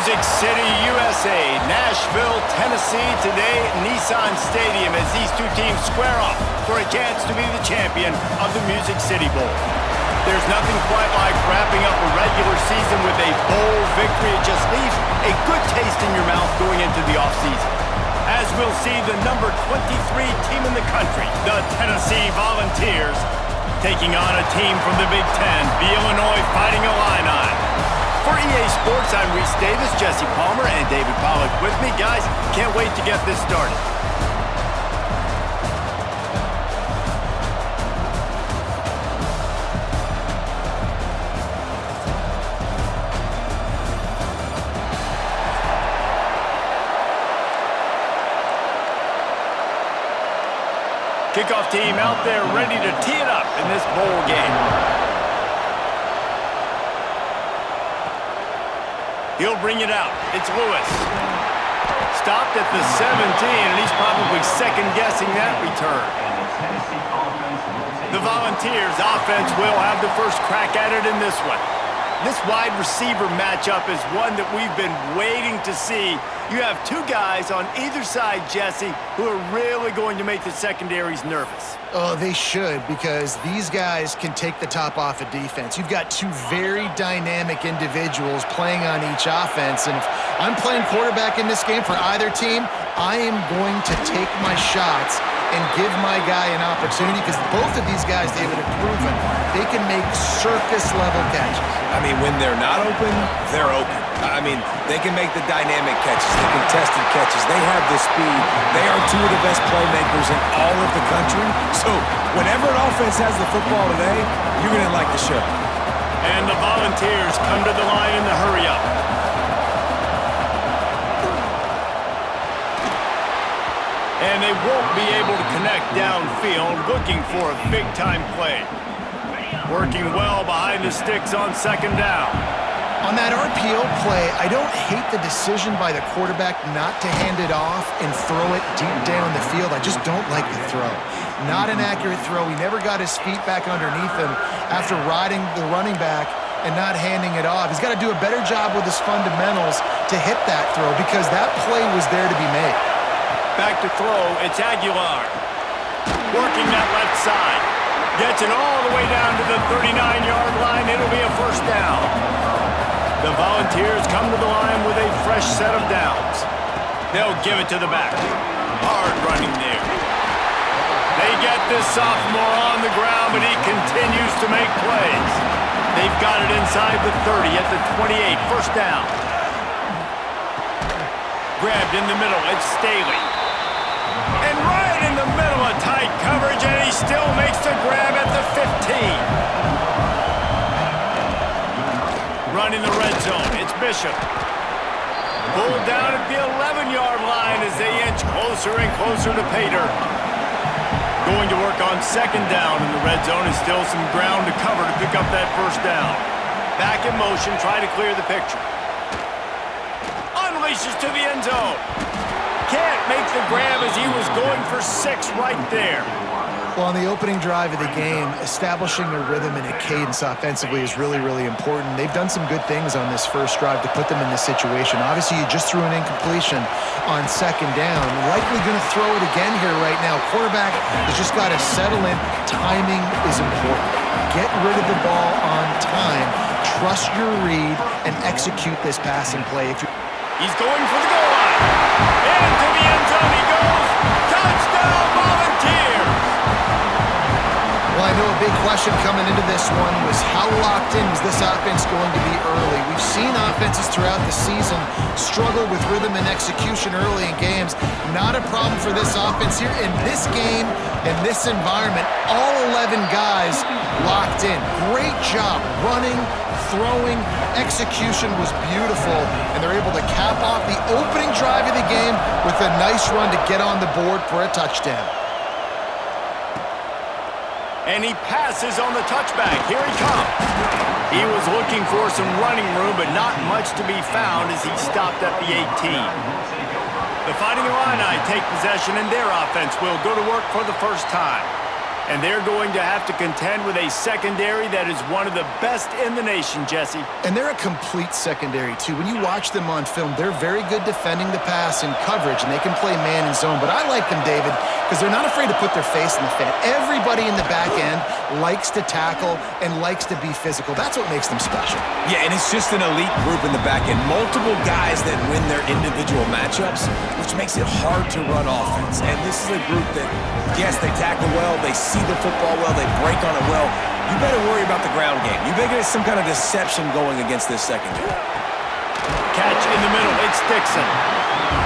Music City, USA, Nashville, Tennessee, today Nissan Stadium as these two teams square off for a chance to be the champion of the Music City Bowl. There's nothing quite like wrapping up a regular season with a bowl victory. It just leaves a good taste in your mouth going into the offseason. As we'll see the number 23 team in the country, the Tennessee Volunteers, taking on a team from the Big Ten, the Illinois Fighting Illini. For EA Sports, I'm Reese Davis, Jesse Palmer, and David Pollack with me. Guys, can't wait to get this started. Kickoff team out there ready to tee it up in this bowl game. He'll bring it out. It's Lewis. Stopped at the 17, and he's probably second-guessing that return. The Volunteers' offense will have the first crack at it in this one. This wide receiver matchup is one that we've been waiting to see. You have two guys on either side, Jesse, who are really going to make the secondaries nervous. Oh, they should, because these guys can take the top off of defense. You've got two very dynamic individuals playing on each offense, and if I'm playing quarterback in this game for either team, I am going to take my shots and give my guy an opportunity, because both of these guys, David, have proven they can make circus-level catches. I mean, when they're not open, they're open. I mean, they can make the dynamic catches, the contested catches. They have the speed. They are two of the best playmakers in all of the country. So whenever an offense has the football today, you're going to like the show. And the Volunteers come to the line in the hurry-up. And they won't be able to connect downfield, looking for a big-time play. Working well behind the sticks on second down. On that RPO play, I don't hate the decision by the quarterback not to hand it off and throw it deep down the field. I just don't like the throw. Not an accurate throw. He never got his feet back underneath him after riding the running back and not handing it off. He's got to do a better job with his fundamentals to hit that throw, because that play was there to be made. Back to throw, it's Aguilar. Working that left side. Gets it all the way down to the 39-yard line. It'll be a first down. The Volunteers come to the line with a fresh set of downs. They'll give it to the back. Hard running there. They get this sophomore on the ground, but he continues to make plays. They've got it inside the 30 at the 28. First down. Grabbed in the middle. It's Staley. And right in the middle of tight coverage, and he still makes the grab at the 15. Running the red zone, it's Bishop. Pulled down at the 11-yard line as they inch closer and closer to Pater. Going to work on second down in the red zone, and still some ground to cover to pick up that first down. Back in motion, try to clear the picture. Unleashes to the end zone. Can't make the grab as he was going for 6 right there. Well, on the opening drive of the game, establishing a rhythm and a cadence offensively is really, really important. They've done some good things on this first drive to put them in this situation. Obviously, you just threw an incompletion on second down. Likely going to throw it again here right now. Quarterback has just got to settle in. Timing is important. Get rid of the ball on time. Trust your read and execute this passing play. He's going for the goal line. Into the end zone he goes. Touchdown, Volunteers! Well, I know a big question coming into this one was how locked in was this offense going to be early? We've seen offenses throughout the season struggle with rhythm and execution early in games. Not a problem for this offense here. In this game, in this environment, all 11 guys locked in. Great job running, throwing, execution was beautiful, and they're able to cap off the opening drive of the game with a nice run to get on the board for a touchdown. And he passes on the touchback. Here he comes. He was looking for some running room, but not much to be found as he stopped at the 18. The Fighting Illini take possession, and their offense will go to work for the first time. And they're going to have to contend with a secondary that is one of the best in the nation, Jesse. And they're a complete secondary, too. When you watch them on film, they're very good defending the pass and coverage, and they can play man and zone. But I like them, David, because they're not afraid to put their face in the fan. Everybody in the back end likes to tackle and likes to be physical. That's what makes them special. Yeah, and it's just an elite group in the back end. Multiple guys that win their individual matchups, which makes it hard to run offense. And this is a group that, yes, they tackle well, they see the football well, they break on it well. You better worry about the ground game. You better get some kind of deception going against this secondary. Catch in the middle. It's Dixon.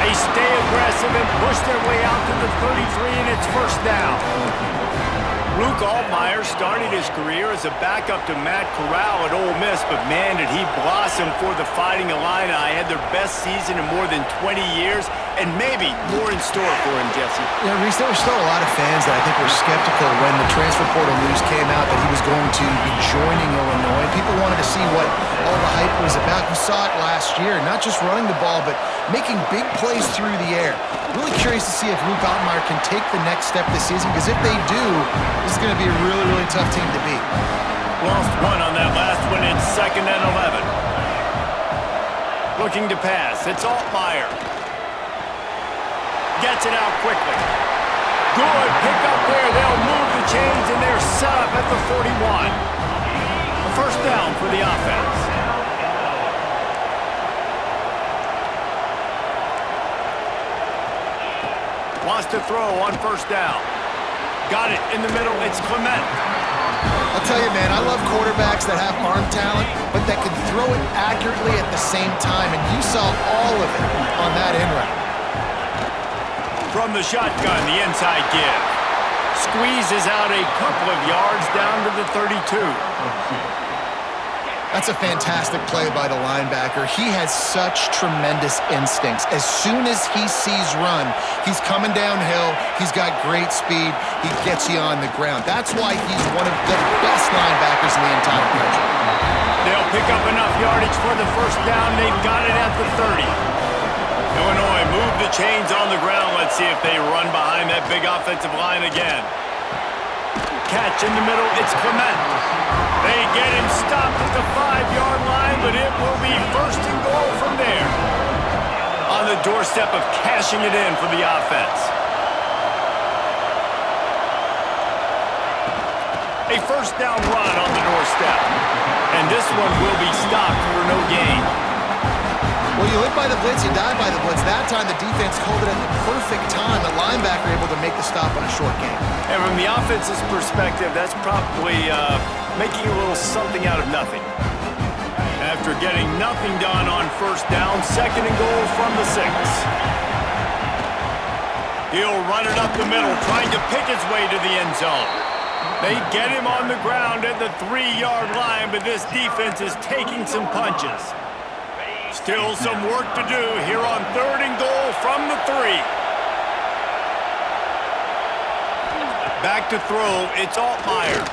They stay aggressive and push their way out to the 33, and it's first down. Luke Altmaier started his career as a backup to Matt Corral at Ole Miss, but man, did he blossom for the Fighting Illini. Had their best season in more than 20 years, and maybe more in store for him, Jesse. Yeah, Reese, there were still a lot of fans that I think were skeptical when the transfer portal news came out that he was going to be joining Illinois. People wanted to see what all the hype was about. You saw it last year, not just running the ball, but making big plays through the air. Really curious to see if Luke Altmaier can take the next step this season, because if they do, this is going to be a really, really tough team to beat. Lost one on that last one. It's 2nd and 11. Looking to pass. It's Altmaier. Gets it out quickly. Good pick up there. They'll move the chains, and they're set up at the 41. A first down for the offense. Wants to throw on first down. Got it in the middle. It's Clement. I'll tell you, man, I love quarterbacks that have arm talent, but that can throw it accurately at the same time, and you saw all of it on that in route. From the shotgun, the inside give. Squeezes out a couple of yards down to the 32. That's a fantastic play by the linebacker. He has such tremendous instincts. As soon as he sees run, he's coming downhill. He's got great speed. He gets you on the ground. That's why he's one of the best linebackers in the entire country. They'll pick up enough yardage for the first down. They've got it at the 30. Illinois move the chains on the ground. Let's see if they run behind that big offensive line again. Catch in the middle. It's Clement. They get him stopped at the 5-yard line, but it will be first and goal from there. On the doorstep of cashing it in for the offense. A first down run on the doorstep. And this one will be stopped for no gain. Well, you live by the blitz, you die by the blitz. That time the defense called it at the perfect time. The linebacker able to make the stop on a short game. And from the offense's perspective, that's probably making a little something out of nothing. After getting nothing done on first down, 2nd and goal from the 6. He'll run it up the middle, trying to pick his way to the end zone. They get him on the ground at the 3-yard line, but this defense is taking some punches. Still some work to do here on 3rd and goal from the 3. Back to throw, it's Altmaier.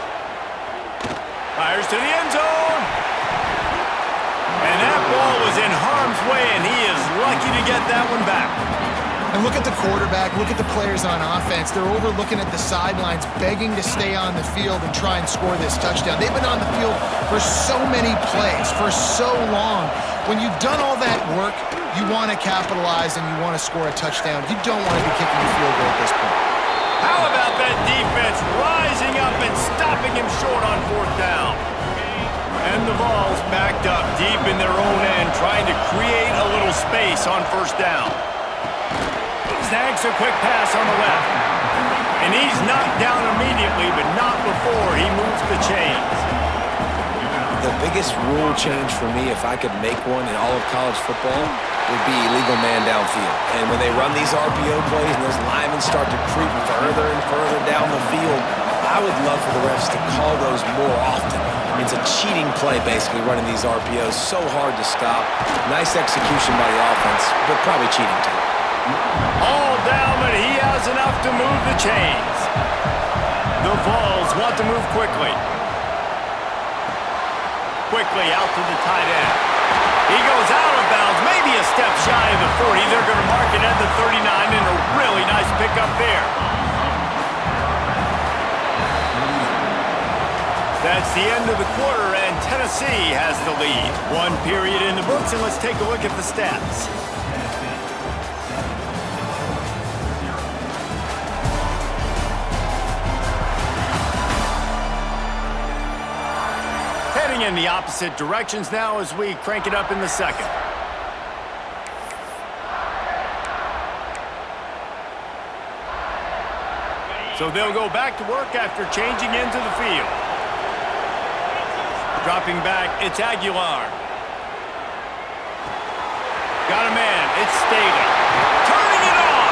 Fires to the end zone. And that ball was in harm's way, and he is lucky to get that one back. And look at the quarterback, look at the players on offense. They're over looking at the sidelines, begging to stay on the field and try and score this touchdown. They've been on the field for so many plays, for so long. When you've done all that work, you want to capitalize and you want to score a touchdown. You don't want to be kicking a field goal at this point. How about that defense rising up and stopping him short on 4th down? And the ball's backed up deep in their own end, trying to create a little space on first down. Snags a quick pass on the left. And he's knocked down immediately, but not before he moves the chains. The biggest rule change for me, if I could make one in all of college football, would be illegal man downfield. And when they run these RPO plays and those linemen start to creep further and further down the field, I would love for the refs to call those more often. It's a cheating play, basically, running these RPOs. So hard to stop. Nice execution by the offense, but probably cheating too. All down, but he has enough to move the chains. The Vols want to move quickly. Quickly out to the tight end. He goes out of bounds, maybe a step shy of the 40. They're going to mark it at the 39, and a really nice pickup there. That's the end of the quarter, and Tennessee has the lead. One period in the books, and let's take a look at the stats. Heading in the opposite directions now as we crank it up in the second. So they'll go back to work after changing into the field. Dropping back, it's Aguilar. Got a man, it's Staley. Turning it on!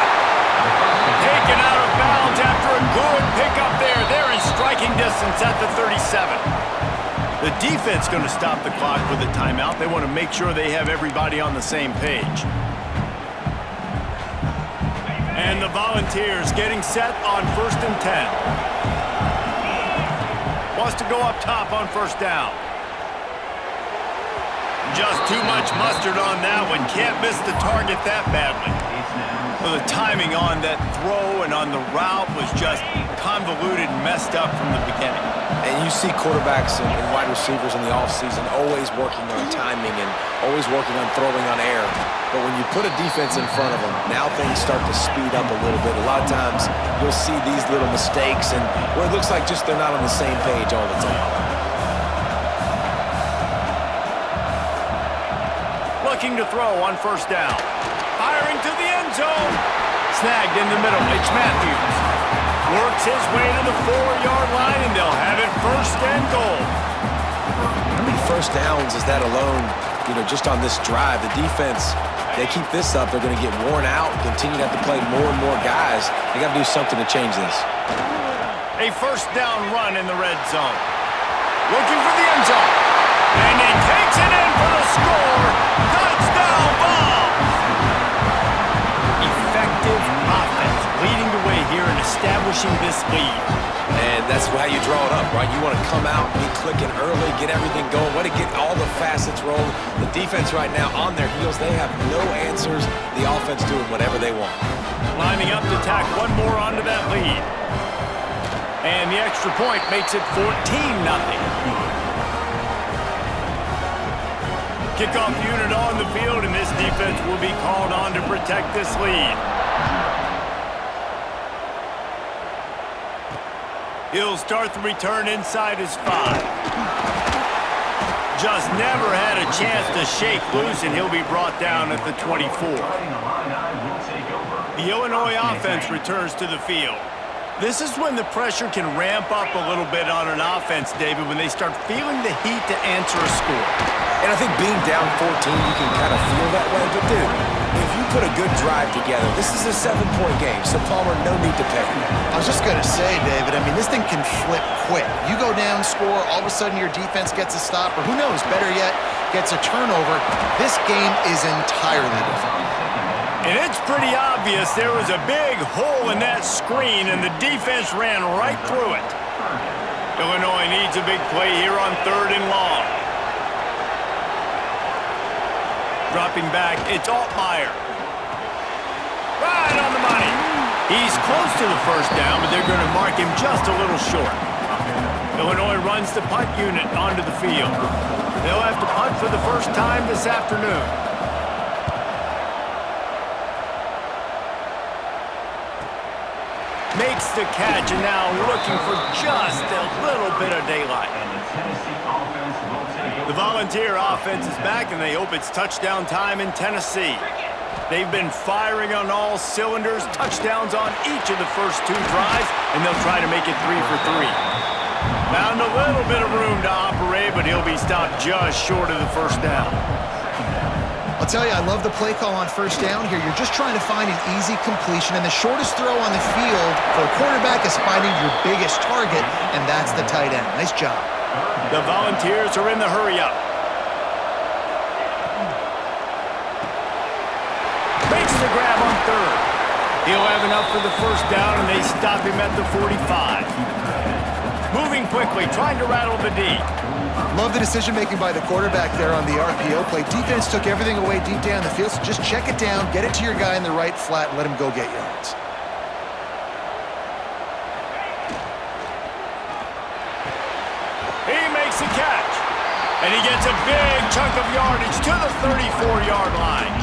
Taken out of bounds after a good pickup there. They're in striking distance at the 37. The defense going to stop the clock with a timeout. They want to make sure they have everybody on the same page. And the Volunteers getting set on 1st and 10. Wants to go up top on 1st down. Just too much mustard on that one. Can't miss the target that badly. Well, the timing on that throw and on the route was just convoluted and messed up from the beginning. And you see quarterbacks and wide receivers in the offseason always working on timing and always working on throwing on air. But when you put a defense in front of them, now things start to speed up a little bit. A lot of times you'll see these little mistakes and where it looks like just they're not on the same page all the time. Looking to throw on 1st down. Firing to the end zone. Snagged in the middle. It's Matthews. Works his way to the 4-yard line, and they'll have it 1st and goal. How many 1st downs is that alone, just on this drive? The defense, they keep this up, they're going to get worn out, continue to have to play more and more guys. They got to do something to change this. A 1st down run in the red zone. Looking for the end zone. And he takes it in for the score. Touchdown ball. Effective offense leading the way here and establishing this lead. And that's how you draw it up, right? You want to come out, be clicking early, get everything going, want to get all the facets rolling. The defense right now on their heels, they have no answers. The offense doing whatever they want. Lining up to tack one more onto that lead. And the extra point makes it 14-0. Kickoff unit on the field, and this defense will be called on to protect this lead. He'll start the return inside his 5. Just never had a chance to shake loose, and he'll be brought down at the 24. The Illinois offense returns to the field. This is when the pressure can ramp up a little bit on an offense, David, when they start feeling the heat to answer a score. And I think being down 14, you can kind of feel that way. But, dude, if you put a good drive together, this is a 7-point game, so Palmer, no need to panic. I was just going to say, David, I mean, this thing can flip quick. You go down, score, all of a sudden your defense gets a stop, or who knows, better yet, gets a turnover. This game is entirely different. And it's pretty obvious there was a big hole in that screen, and the defense ran right through it. Illinois needs a big play here on 3rd and long. Dropping back, it's Altmaier. Right on the money. He's close to the 1st down, but they're going to mark him just a little short. Illinois runs the punt unit onto the field. They'll have to punt for the first time this afternoon. Makes the catch, and now looking for just a little bit of daylight. The Volunteer offense is back, and they hope it's touchdown time in Tennessee. They've been firing on all cylinders, touchdowns on each of the first 2 drives, and they'll try to make it 3 for 3. Found a little bit of room to operate, but he'll be stopped just short of the 1st down. I'll tell you, I love the play call on 1st down here. You're just trying to find an easy completion, and the shortest throw on the field for a quarterback is finding your biggest target, and that's the tight end. Nice job. The Volunteers are in the hurry-up. Makes the grab on 3rd. He'll have enough for the 1st down, and they stop him at the 45. Moving quickly, trying to rattle the D. Love the decision-making by the quarterback there on the RPO play. Defense took everything away deep down the field, so just check it down, get it to your guy in the right flat, and let him go get yards. He And he gets a big chunk of yardage to the 34-yard line.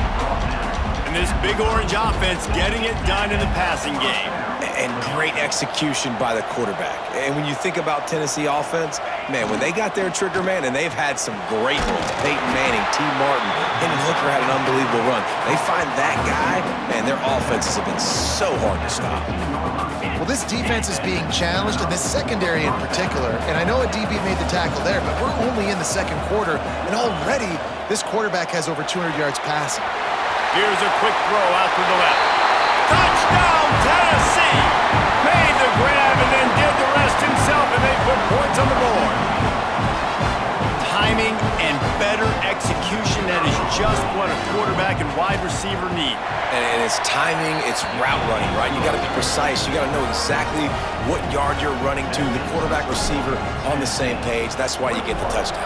And this big orange offense getting it done in the passing game. And great execution by the quarterback. And when you think about Tennessee offense, man, when they got their trigger man, and they've had some great ones, Peyton Manning, T. Martin, Hendon Hooker had an unbelievable run. They find that guy, man, their offenses have been so hard to stop. Well, this defense is being challenged, and this secondary in particular. And I know a DB made the tackle there, but we're only in the second quarter, and already this quarterback has over 200 yards passing. Here's a quick throw out to the left. Touchdown, Tennessee! Made the grab and then did the rest himself, and they put points on the board. Timing and better execution, that is just what a quarterback and wide receiver need. And it's timing, it's route running, right? You got to be precise. You got to know exactly what yard you're running to. The quarterback receiver on the same page. That's why you get the touchdown.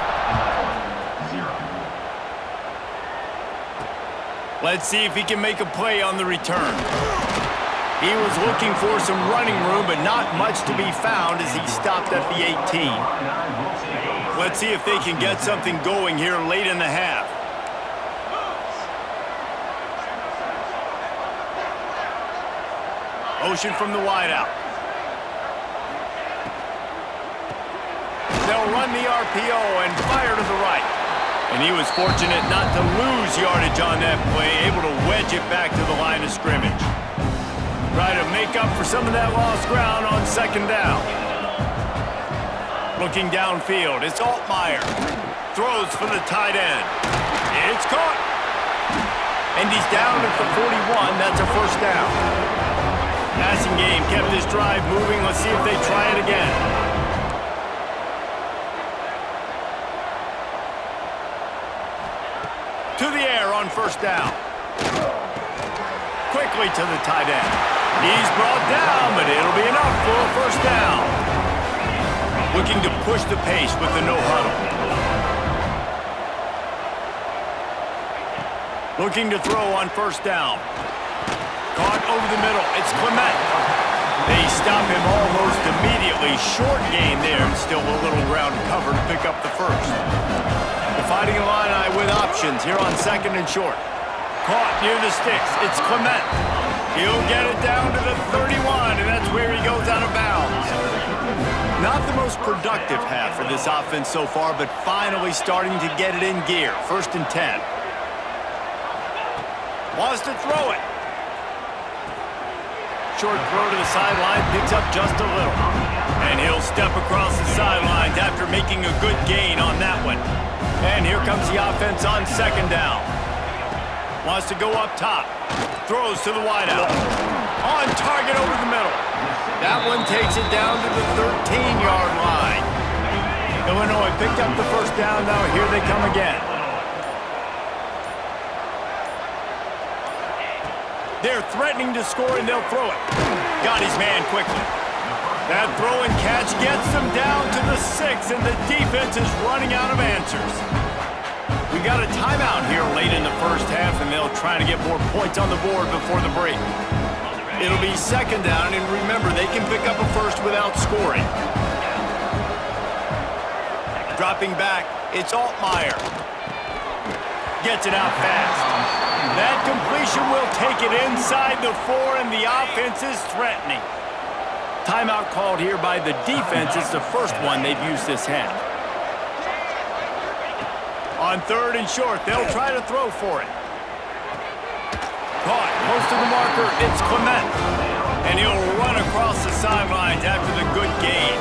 Let's see if he can make a play on the return. He was looking for some running room, but not much to be found as he stopped at the 18. Let's see if they can get something going here late in the half. Motion from the wideout. They'll run the RPO and fire to the right. And he was fortunate not to lose yardage on that play, able to wedge it back to the line of scrimmage. Try to make up for some of that lost ground on second down. Looking downfield, it's Altmaier. Throws for the tight end. It's caught. And he's down at the 41. That's a first down. Passing game kept this drive moving. Let's see if they try it again. To the air on first down. Quickly to the tight end. He's brought down, but it'll be enough for a first down. Looking to push the pace with the no huddle. Looking to throw on first down. Caught over the middle. It's Clement. They stop him almost immediately. Short gain there, and still a little ground cover to pick up the first. The Fighting Illini with options here on second and short. Caught near the sticks. It's Clement. He'll get it down to the 31, and that's where he goes out of bounds. Not the most productive half for this offense so far, but finally starting to get it in gear. First and 10. Wants to throw it. Short throw to the sideline, picks up just a little. And he'll step across the sidelines after making a good gain on that one. And here comes the offense on second down. Wants to go up top. Throws to the wideout. On target over the middle. That one takes it down to the 13-yard line. Illinois picked up the first down. Now here they come again. They're threatening to score, and they'll throw it. Got his man quickly. That throw and catch gets them down to the 6, and the defense is running out of answers. We got a timeout here late in the first half, and they'll try to get more points on the board before the break. It'll be second down, and remember, they can pick up a first without scoring. Dropping back, it's Altmaier. Gets it out fast. That completion will take it inside the 4, and the offense is threatening. Timeout called here by the defense. It's the first one they've used this half. On third and short, they'll try to throw for it. Caught close to the marker. It's Clement. And he'll run across the sidelines after the good gain.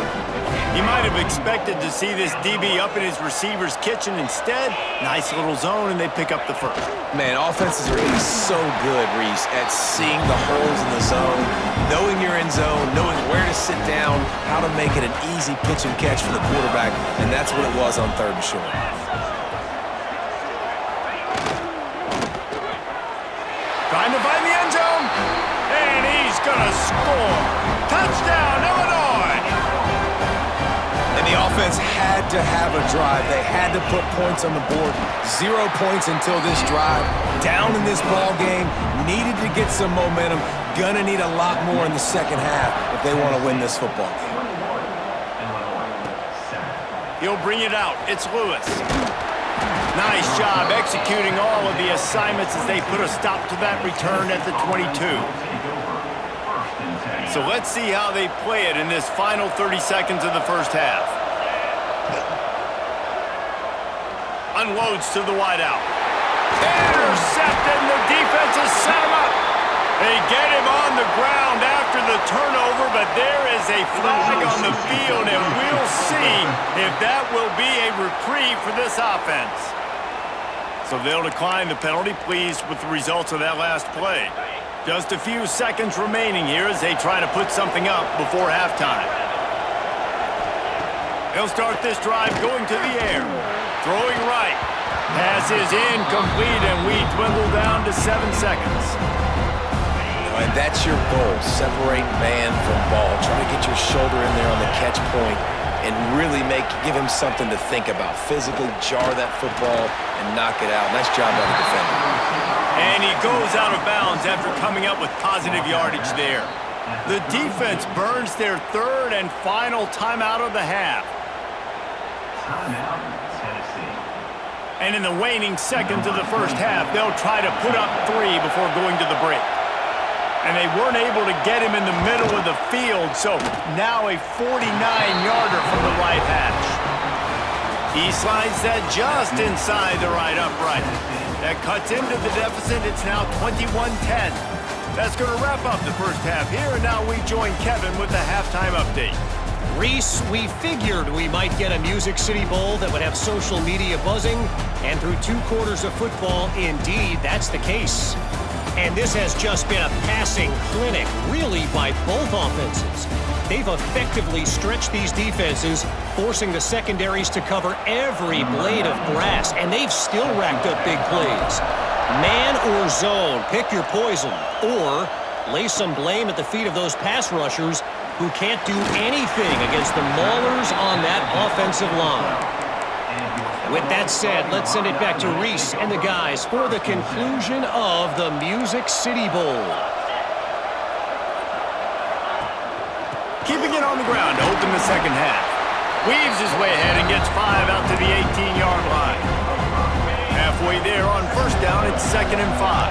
He might have expected to see this DB up in his receiver's kitchen. Instead, nice little zone, and they pick up the first. Man, offenses are really so good, Reese, at seeing the holes in the zone, knowing you're in zone, knowing where to sit down, how to make it an easy pitch and catch for the quarterback, and that's what it was on third and short. Trying to find the end zone, and he's going to score. Touchdown, Illinois! And the offense had to have a drive. They had to put points on the board. 0 points until this drive. Down in this ball game. Needed to get some momentum. Gonna need a lot more in the second half if they want to win this football game. He'll bring it out. It's Lewis. Nice job executing all of the assignments as they put a stop to that return at the 22. So let's see how they play it in this final 30 seconds of the first half. Unloads to the wideout. Intercepted, and the defense has set him up. They get him on the ground after the turnover, but there is a flag on the field, and we'll see if that will be a reprieve for this offense. So they'll decline the penalty, pleased with the results of that last play. Just a few seconds remaining here as they try to put something up before halftime. They'll start this drive going to the air. Throwing right. Pass is incomplete, and we dwindle down to 7 seconds. And that's your goal, separate man from ball. Try to get your shoulder in there on the catch point and really give him something to think about. Physically jar that football and knock it out. Nice job by the defender. And he goes out of bounds after coming up with positive yardage there. The defense burns their third and final timeout of the half. And in the waning seconds of the first half, they'll try to put up 3 before going to the break. And they weren't able to get him in the middle of the field, so now a 49-yarder from the right hash. He slides that just inside the right upright. That cuts into the deficit. It's now 21-10. That's going to wrap up the first half here, and now we join Kevin with the halftime update. Reese, we figured we might get a Music City Bowl that would have social media buzzing, and through 2 quarters of football, indeed, that's the case. And this has just been a passing clinic, really, by both offenses. They've effectively stretched these defenses, forcing the secondaries to cover every blade of grass, and they've still racked up big plays. Man or zone, pick your poison, or lay some blame at the feet of those pass rushers who can't do anything against the maulers on that offensive line. With that said, let's send it back to Reese and the guys for the conclusion of the Music City Bowl. Keeping it on the ground to open the second half. Weaves his way ahead and gets 5 out to the 18-yard line. Halfway there on first down, it's 2nd and 5.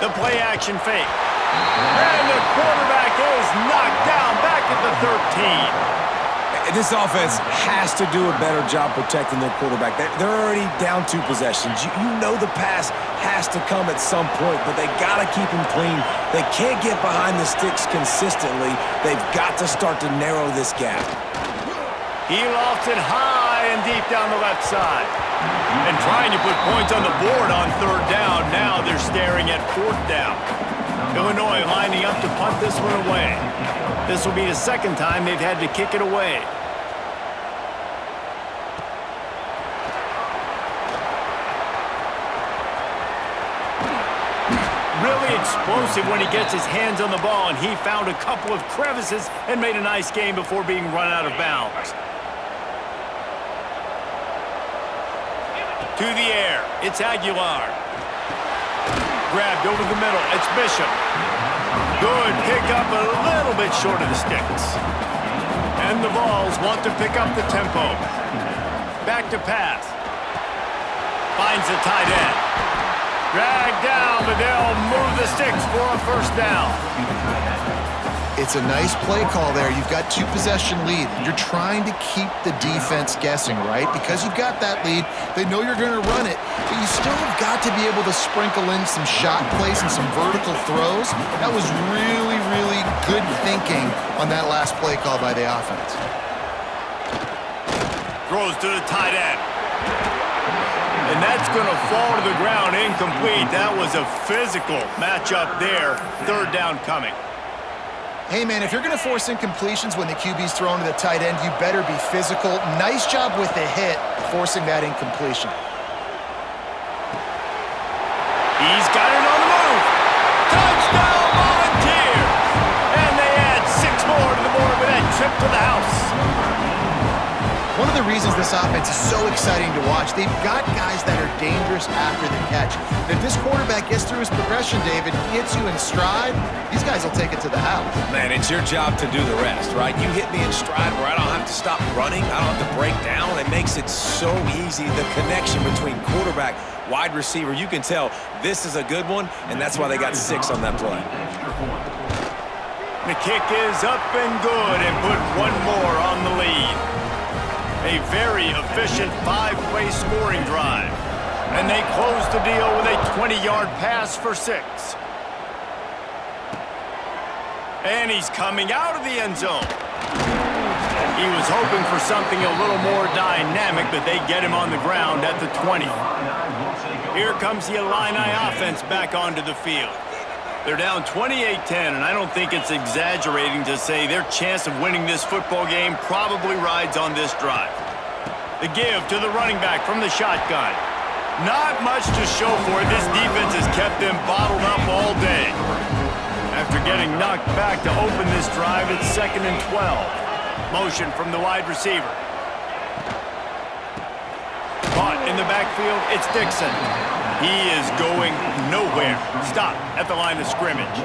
The play action fake. And the quarterback is knocked down back at the 13. This offense has to do a better job protecting their quarterback. They're already down 2 possessions. You know the pass has to come at some point, but they got to keep him clean. They can't get behind the sticks consistently. They've got to start to narrow this gap. He lofts it high and deep down the left side. And trying to put points on the board on 3rd down. Now they're staring at 4th down. Illinois lining up to punt this one away. This will be the 2nd time they've had to kick it away. Really explosive when he gets his hands on the ball, and he found a couple of crevices and made a nice game before being run out of bounds. To the air, it's Aguilar. Grabbed over the middle, it's Bishop. Good pick up, a little bit short of the sticks. And the Vols want to pick up the tempo. Back to pass. Finds the tight end. Dragged down, but they'll move the sticks for a 1st down. It's a nice play call there. You've got 2-possession lead. You're trying to keep the defense guessing, right? Because you've got that lead, they know you're going to run it, but you still have got to be able to sprinkle in some shot plays and some vertical throws. That was really, really good thinking on that last play call by the offense. Throws to the tight end. And that's going to fall to the ground incomplete. That was a physical matchup there. 3rd down coming. Hey, man, if you're going to force incompletions when the QB's thrown to the tight end, you better be physical. Nice job with the hit, forcing that incompletion. He's got it on the move. Touchdown, Volunteers! And they add 6 more to the board with that trip to the house. One of the reasons this offense is so exciting to watch, they've got guys that are dangerous after the catch. And if this quarterback gets through his progression, David, he hits you in stride, these guys will take it to the house. Man, it's your job to do the rest, right? You hit me in stride where I don't have to stop running. I don't have to break down. It makes it so easy. The connection between quarterback, wide receiver, you can tell this is a good one, and that's why they got 6 on that play. The kick is up and good and put one more on the lead. A very efficient 5-play scoring drive. And they close the deal with a 20-yard pass for 6. And he's coming out of the end zone. He was hoping for something a little more dynamic, but they get him on the ground at the 20. Here comes the Illini offense back onto the field. They're down 28-10, and I don't think it's exaggerating to say their chance of winning this football game probably rides on this drive. The give to the running back from the shotgun. Not much to show for it. This defense has kept them bottled up all day. After getting knocked back to open this drive, it's 2nd and 12. Motion from the wide receiver. Caught in the backfield, it's Dixon. He is going nowhere. Stop at the line of scrimmage.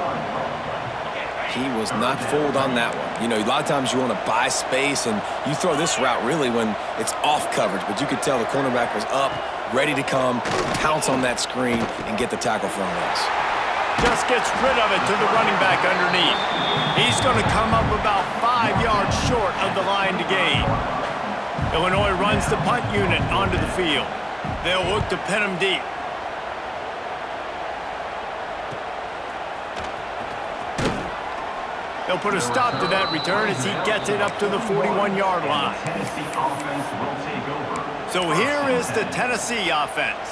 He was not fooled on that one. You know, a lot of times you want to buy space, and you throw this route really when it's off coverage, but you could tell the cornerback was up, ready to come, pounce on that screen, and get the tackle for a loss. Just gets rid of it to the running back underneath. He's going to come up about 5 yards short of the line to gain. Illinois runs the punt unit onto the field. They'll look to pin him deep. They'll put a stop to that return as he gets it up to the 41-yard line. So here is the Tennessee offense.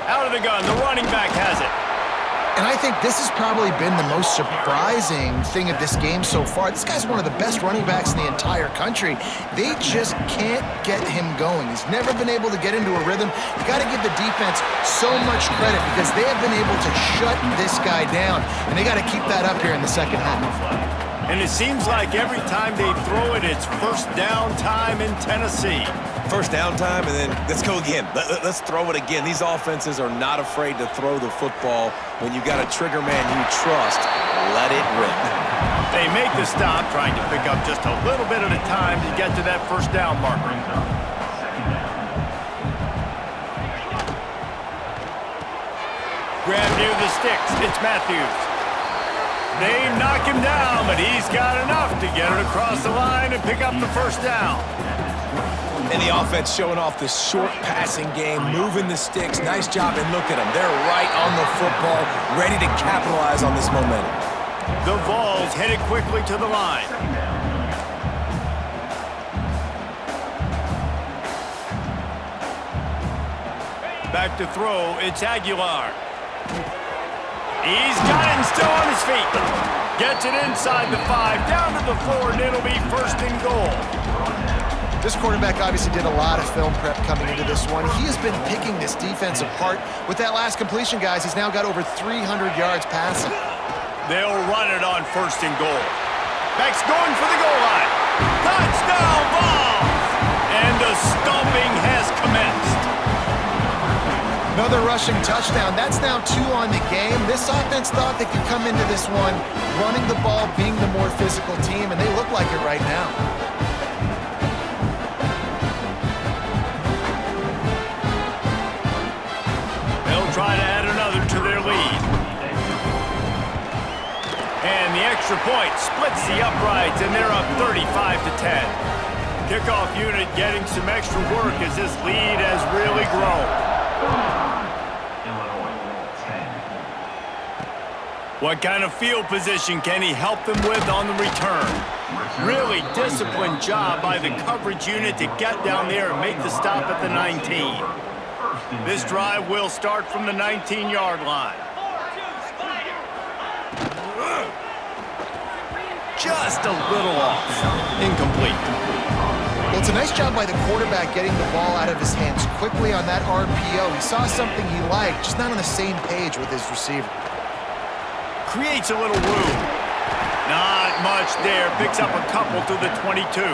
Out of the gun, the running back has it. And I think this has probably been the most surprising thing of this game so far. This guy's one of the best running backs in the entire country. They just can't get him going. He's never been able to get into a rhythm. You got to give the defense so much credit because they have been able to shut this guy down. And they got to keep that up here in the second half. And it seems like every time they throw it, it's first down time in Tennessee. First down time, and then let's go again. Let's throw it again. These offenses are not afraid to throw the football. When you got a trigger man you trust, let it rip. They make the stop, trying to pick up just a little bit at a time to get to that first down marker. Grab near the sticks. It's Matthews. They knock him down, but he's got enough to get it across the line and pick up the first down. And the offense showing off the short passing game, moving the sticks. Nice job, and look at them. They're right on the football, ready to capitalize on this momentum. The Vols headed quickly to the line. Back to throw, it's Aguilar. He's got it and still on his feet. Gets it inside the 5, down to the 4, and it'll be 1st and goal. This quarterback obviously did a lot of film prep coming into this one. He has been picking this defense apart. With that last completion, guys, he's now got over 300 yards passing. They'll run it on 1st and goal. Beck's going for the goal line. Touchdown, Vols! And the stomping has commenced. Another rushing touchdown. That's now 2 on the game. This offense thought they could come into this one running the ball, being the more physical team, and they look like it right now. Try to add another to their lead. And the extra point splits the uprights, and they're up 35-10. Kickoff unit getting some extra work as this lead has really grown. What kind of field position can he help them with on the return? Really disciplined job by the coverage unit to get down there and make the stop at the 19. This drive will start from the 19-yard line. Just a little off. Incomplete. Well, it's a nice job by the quarterback getting the ball out of his hands quickly on that RPO. He saw something he liked, just not on the same page with his receiver. Creates a little room. Not much there. Picks up a couple to the 22.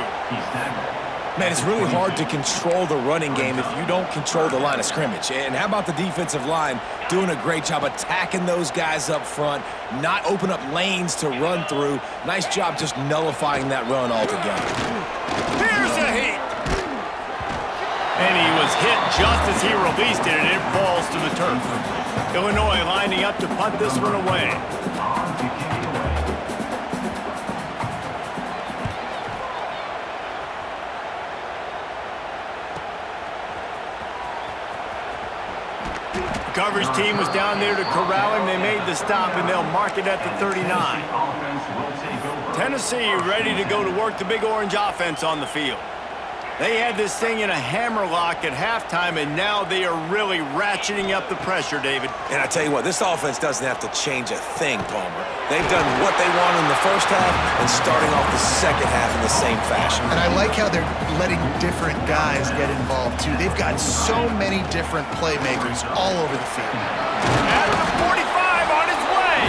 Man, it's really hard to control the running game if you don't control the line of scrimmage. And how about the defensive line doing a great job attacking those guys up front, not open up lanes to run through. Nice job just nullifying that run altogether. Here's a hit. And he was hit just as he released it, and it falls to the turf. Illinois lining up to punt this one away. The coverage team was down there to corral him. They made the stop, and they'll mark it at the 39. Tennessee ready to go to work the Big Orange offense on the field. They had this thing in a hammerlock at halftime, and now they are really ratcheting up the pressure, David. And I tell you what, this offense doesn't have to change a thing, Palmer. They've done what they want in the first half and starting off the second half in the same fashion. And I like how they're letting different guys get involved, too. They've got so many different playmakers all over the field. Out of the 45 on his way.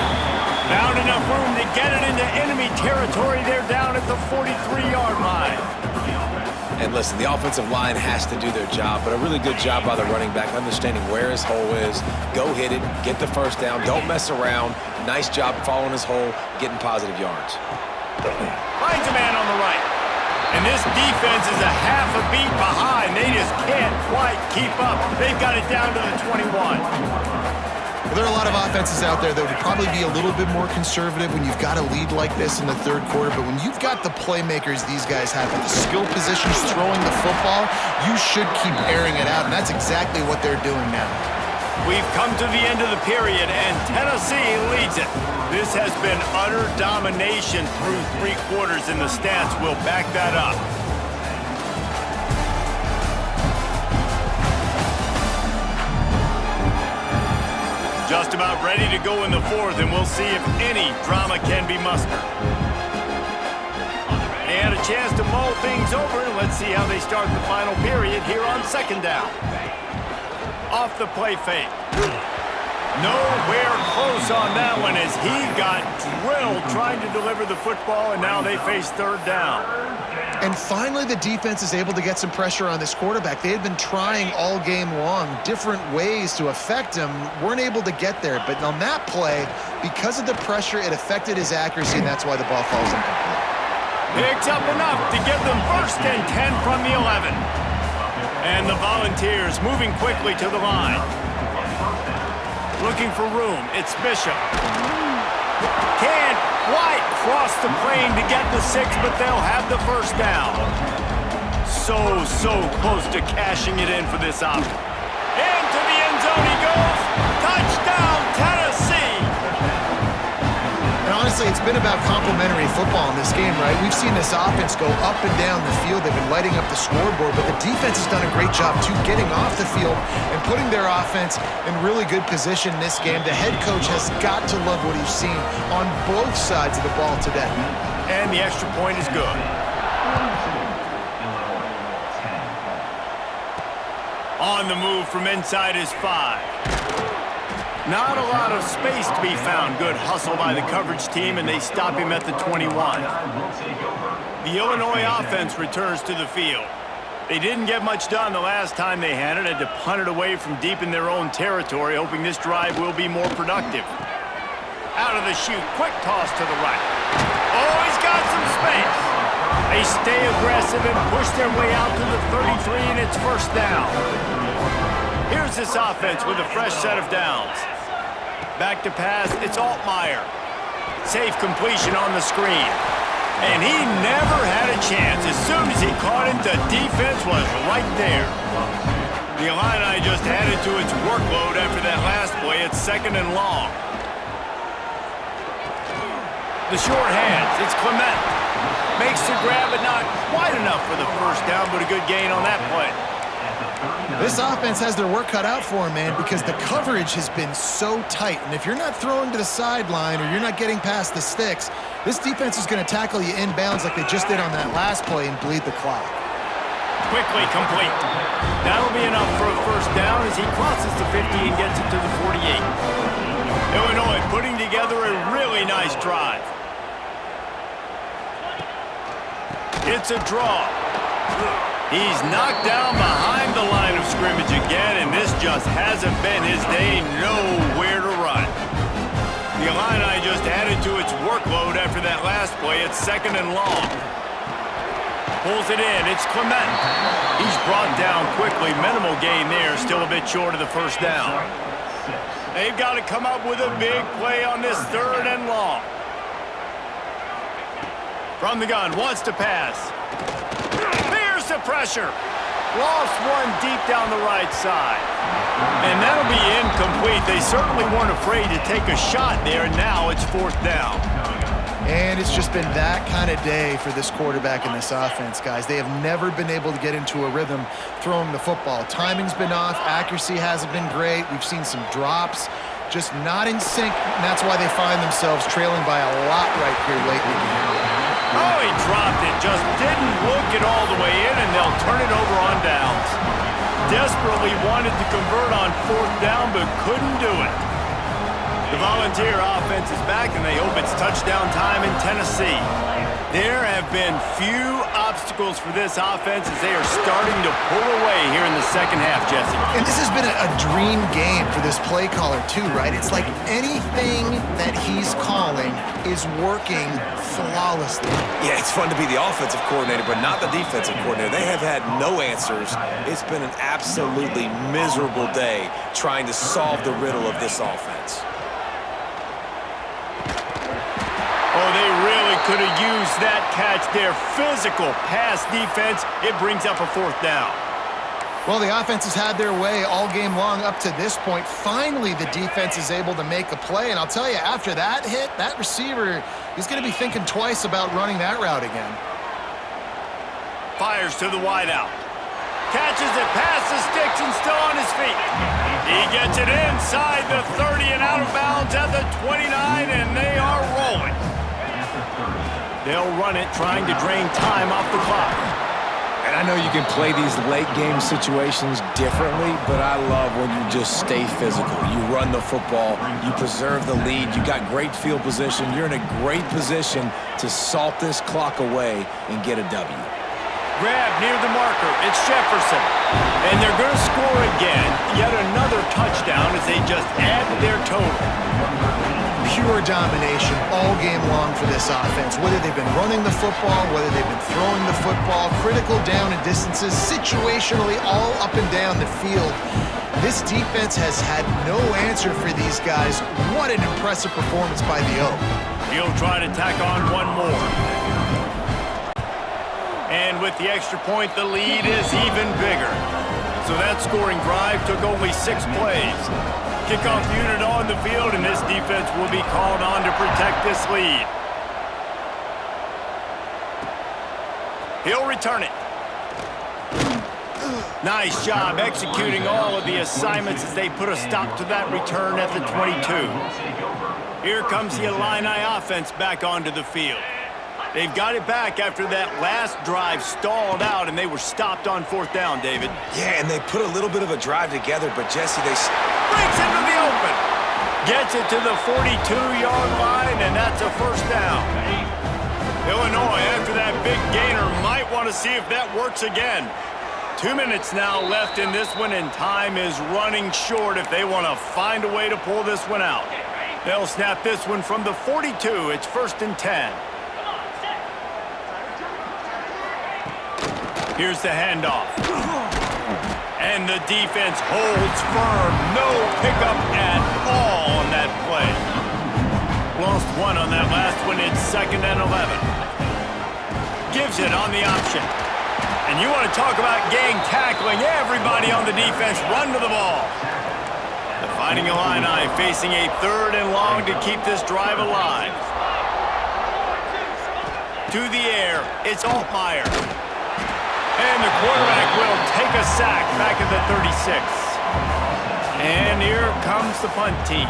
Found enough room to get it into enemy territory. They're down at the 43-yard line. And listen, the offensive line has to do their job, but a really good job by the running back, understanding where his hole is. Go hit it, get the first down, don't mess around. Nice job following his hole, getting positive yards. Finds a man on the right. And this defense is a half a beat behind. They just can't quite keep up. They've got it down to the 21. Well, there are a lot of offenses out there that would probably be a little bit more conservative when you've got a lead like this in the third quarter, but when you've got the playmakers these guys have at the skill positions throwing the football, you should keep airing it out, and that's exactly what they're doing now. We've come to the end of the period, and Tennessee leads it. This has been utter domination through three quarters, and the stats will back that up. Just about ready to go in the fourth, and we'll see if any drama can be mustered. They had a chance to mull things over, and let's see how they start the final period here on second down. Off the play fake. Nowhere close on that one as he got drilled trying to deliver the football, and now they face third down. And finally, the defense is able to get some pressure on this quarterback. They had been trying all game long, different ways to affect him, weren't able to get there. But on that play, because of the pressure, it affected his accuracy, and that's why the ball falls incomplete. Picks up enough to give them first and 10 from the 11. And the Volunteers moving quickly to the line. Looking for room, it's Bishop. Can't quite cross the plane to get the 6, but they'll have the first down. So close to cashing it in for this option. Into the end zone he goes. Touchdown, Tennessee! And honestly, it's been about complementary football in this game, right? We've seen this offense go up and down the field. They've been lighting up the scoreboard, but the defense has done a great job, too, getting off the field and putting their offense in really good position in this game. The head coach has got to love what he's seen on both sides of the ball today. And the extra point is good. On the move from inside his 5. Not a lot of space to be found. Good hustle by the coverage team, and they stop him at the 21. The Illinois offense returns to the field. They didn't get much done the last time they had it. Had to punt it away from deep in their own territory, hoping this drive will be more productive. Out of the chute, quick toss to the right. Oh, he's got some space. They stay aggressive and push their way out to the 33, and it's first down. Here's this offense with a fresh set of downs. Back to pass, it's Altmaier. Safe completion on the screen. And he never had a chance. As soon as he caught him, the defense was right there. The Illini just added to its workload after that last play. It's second and long. The short hands, it's Clement. Makes the grab, but not quite enough for the first down, but a good gain on that play. This offense has their work cut out for them, man, because the coverage has been so tight. And if you're not throwing to the sideline or you're not getting past the sticks, this defense is going to tackle you inbounds like they just did on that last play and bleed the clock. Quickly complete. That'll be enough for a first down as he crosses the 50 and gets it to the 48. Illinois putting together a really nice drive. It's a draw. He's knocked down behind the line of scrimmage again, and this just hasn't been his day. Nowhere to run. The Illini just added to its workload after that last play. It's 2nd and long. Pulls it in. It's Clement. He's brought down quickly. Minimal gain there. Still a bit short of the first down. They've got to come up with a big play on this 3rd and long. From the gun. Wants to pass. There's the pressure. Lost one deep down the right side. And that'll be incomplete. They certainly weren't afraid to take a shot there. Now it's 4th down. And it's just been that kind of day for this quarterback in this offense, guys. They have never been able to get into a rhythm throwing the football. Timing's been off. Accuracy hasn't been great. We've seen some drops, just not in sync. And that's why they find themselves trailing by a lot right here late in the game. Oh, he dropped it. Just didn't look it all the way in, and they'll turn it over on downs. Desperately wanted to convert on 4th down, but couldn't do it. The Volunteer offense is back, and they hope it's touchdown time in Tennessee. There have been few obstacles for this offense as they are starting to pull away here in the second half, Jesse. And this has been a dream game for this play caller, too, right? It's like anything that he's calling is working flawlessly. Yeah, it's fun to be the offensive coordinator, but not the defensive coordinator. They have had no answers. It's been an absolutely miserable day trying to solve the riddle of this offense. Oh, they really could have used that catch there. Physical pass defense. It brings up a 4th down. Well, the offense has had their way all game long up to this point. Finally, the defense is able to make a play. And I'll tell you, after that hit, that receiver is going to be thinking twice about running that route again. Fires to the wideout. Catches it past the sticks and still on his feet. He gets it inside the 30 and out of bounds at the 29, and they are rolling. They'll run it, trying to drain time off the clock. And I know you can play these late game situations differently, but I love when you just stay physical. You run the football, you preserve the lead, you got great field position, you're in a great position to salt this clock away and get a W. Grab near the marker. It's Jefferson. And they're going to score again. Yet another touchdown as they just add to their total. Pure domination all game long for this offense. Whether they've been running the football, whether they've been throwing the football, critical down and distances, situationally all up and down the field. This defense has had no answer for these guys. What an impressive performance by the Oak. He'll try to tack on one more. And with the extra point, the lead is even bigger. So that scoring drive took only 6 plays. Kickoff unit on the field, and this defense will be called on to protect this lead. He'll return it. Nice job executing all of the assignments as they put a stop to that return at the 22. Here comes the Illini offense back onto the field. They've got it back after that last drive stalled out, and they were stopped on 4th down, David. Yeah, and they put a little bit of a drive together, but Jesse, they breaks into the open. Gets it to the 42-yard line, and that's a first down. Illinois, after that big gainer, might want to see if that works again. 2 minutes now left in this one, and time is running short if they want to find a way to pull this one out. They'll snap this one from the 42. It's 1st and 10. Here's the handoff. And the defense holds firm. No pickup at all on that play. Lost one on that last one. It's 2nd and 11. Gives it on the option. And you want to talk about gang tackling. Everybody on the defense run to the ball. The Fighting Illini facing a 3rd and long to keep this drive alive. To the air. It's Altmaier. And the quarterback will take a sack back at the 36. And here comes the punt team.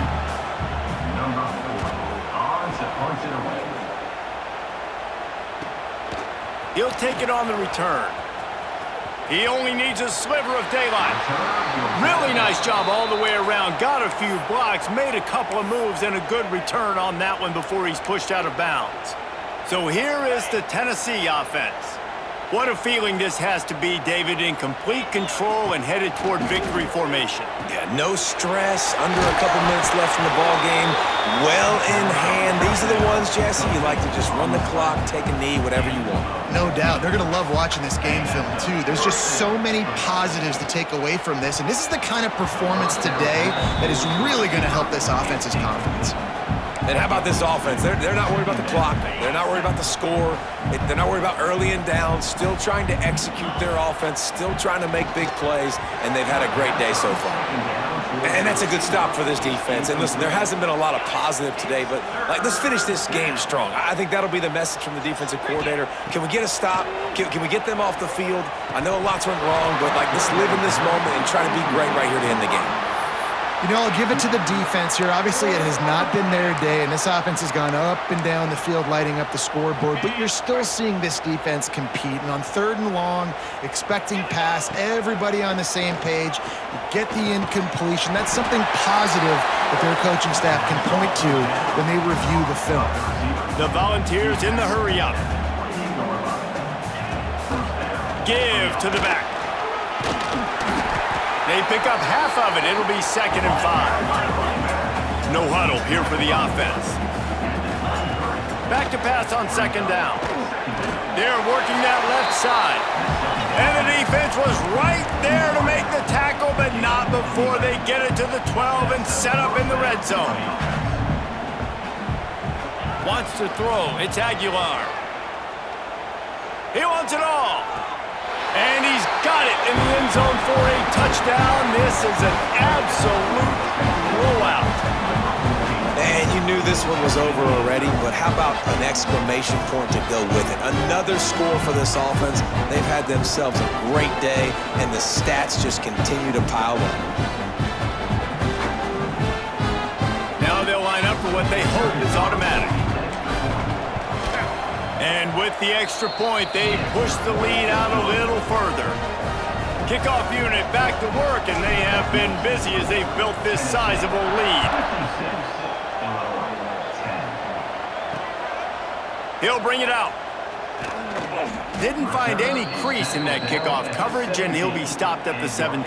He'll take it on the return. He only needs a sliver of daylight. Really nice job all the way around. Got a few blocks, made a couple of moves, and a good return on that one before he's pushed out of bounds. So here is the Tennessee offense. What a feeling this has to be, David, in complete control and headed toward victory formation. Yeah, no stress, under a couple minutes left in the ball game, well in hand. These are the ones, Jesse, you like to just run the clock, take a knee, whatever you want. No doubt. They're going to love watching this game film, too. There's just so many positives to take away from this, and this is the kind of performance today that is really going to help this offense's confidence. And how about this offense? They're not worried about the clock. They're not worried about the score. They're not worried about early and down. Still trying to execute their offense. Still trying to make big plays. And they've had a great day so far. And that's a good stop for this defense. And listen, there hasn't been a lot of positive today, but let's finish this game strong. I think that'll be the message from the defensive coordinator. Can we get a stop? Can we get them off the field? I know lots went wrong, but let's live in this moment and try to be great right here to end the game. You know, I'll give it to the defense here. Obviously, it has not been their day, and this offense has gone up and down the field, lighting up the scoreboard, but you're still seeing this defense compete. And on 3rd and long, expecting pass, everybody on the same page, get the incompletion. That's something positive that their coaching staff can point to when they review the film. The Volunteers in the hurry-up. Give to the back. They pick up half of it. It'll be 2nd and 5. No huddle here for the offense. Back to pass on 2nd down. They're working that left side. And the defense was right there to make the tackle, but not before they get it to the 12 and set up in the red zone. Wants to throw. It's Aguilar. He wants it all. And he's got it in the end zone for a touchdown. This is an absolute blowout. And you knew this one was over already, but how about an exclamation point to go with it? Another score for this offense. They've had themselves a great day, and the stats just continue to pile up. Now they'll line up for what they hope is automatic. And with the extra point, they push the lead out a little further. Kickoff unit back to work, and they have been busy as they've built this sizable lead. He'll bring it out. Didn't find any crease in that kickoff coverage, and he'll be stopped at the 17.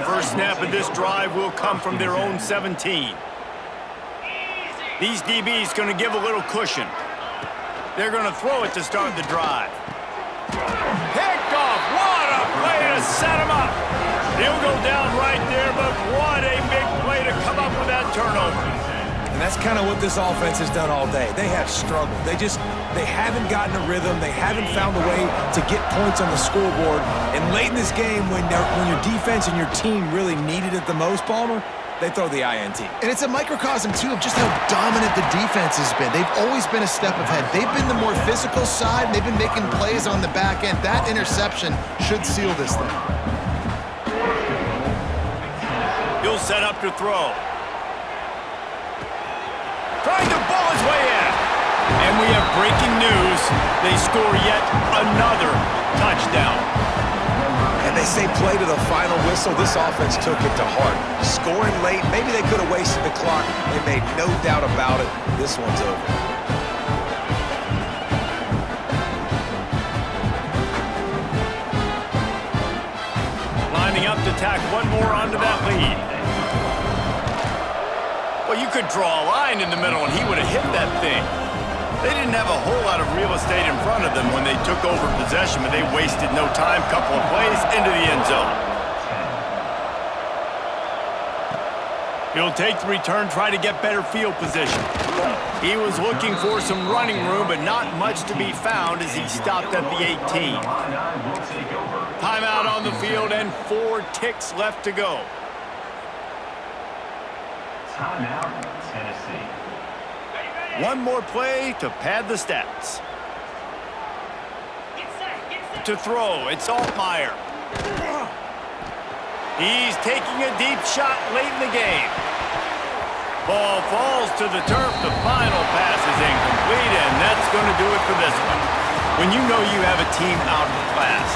First snap of this drive will come from their own 17. These DBs going to give a little cushion. They're going to throw it to start the drive. Picked off. What a play to set him up. He'll go down right there, but what a big play to come up with that turnover. And that's kind of what this offense has done all day. They have struggled. They haven't gotten a rhythm. They haven't found a way to get points on the scoreboard. And late in this game, when your defense and your team really needed it the most, Palmer, they throw the INT. And it's a microcosm, too, of just how dominant the defense has been. They've always been a step ahead. They've been the more physical side. They've been making plays on the back end. That interception should seal this thing. He'll set up to throw. Trying to ball his way in. And we have breaking news. They score yet another touchdown. And they say play to the final whistle. This offense took it to heart. Scoring late, maybe they could have wasted the clock. They made no doubt about it. This one's over. Lining up to tack one more onto that lead. Well, you could draw a line in the middle and he would have hit that thing. They didn't have a whole lot of real estate in front of them when they took over possession, but they wasted no time. Couple of plays into the end zone. He'll take the return, try to get better field position. He was looking for some running room, but not much to be found as he stopped at the 18. Timeout on the field and 4 ticks left to go. Timeout, Tennessee. One more play to pad the stats. To throw, it's Altmaier. He's taking a deep shot late in the game. Ball falls to the turf. The final pass is incomplete, and that's going to do it for this one. When you know you have a team out of class,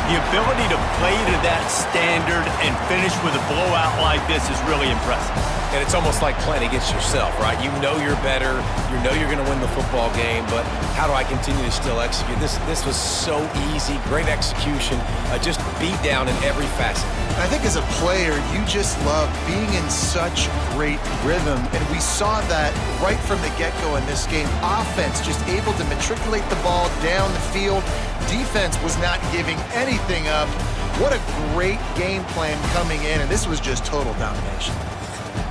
The ability to play to that standard and finish with a blowout like this is really impressive. And it's almost like playing against yourself, right? You know you're better. You know you're going to win the football game, but how do I continue to still execute? This was so easy, great execution, just beat down in every facet. I think as a player, you just love being in such great rhythm, and we saw that right from the get-go in this game. Offense just able to matriculate the ball down the field. Defense was not giving anything up. What a great game plan coming in, and this was just total domination.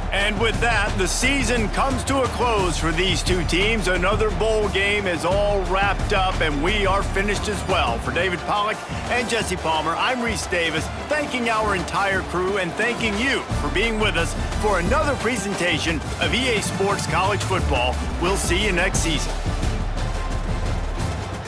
And with that, the season comes to a close for these two teams. Another bowl game is all wrapped up, and we are finished as well. For David Pollack and Jesse Palmer, I'm Reese Davis, thanking our entire crew and thanking you for being with us for another presentation of EA Sports College Football. We'll see you next season.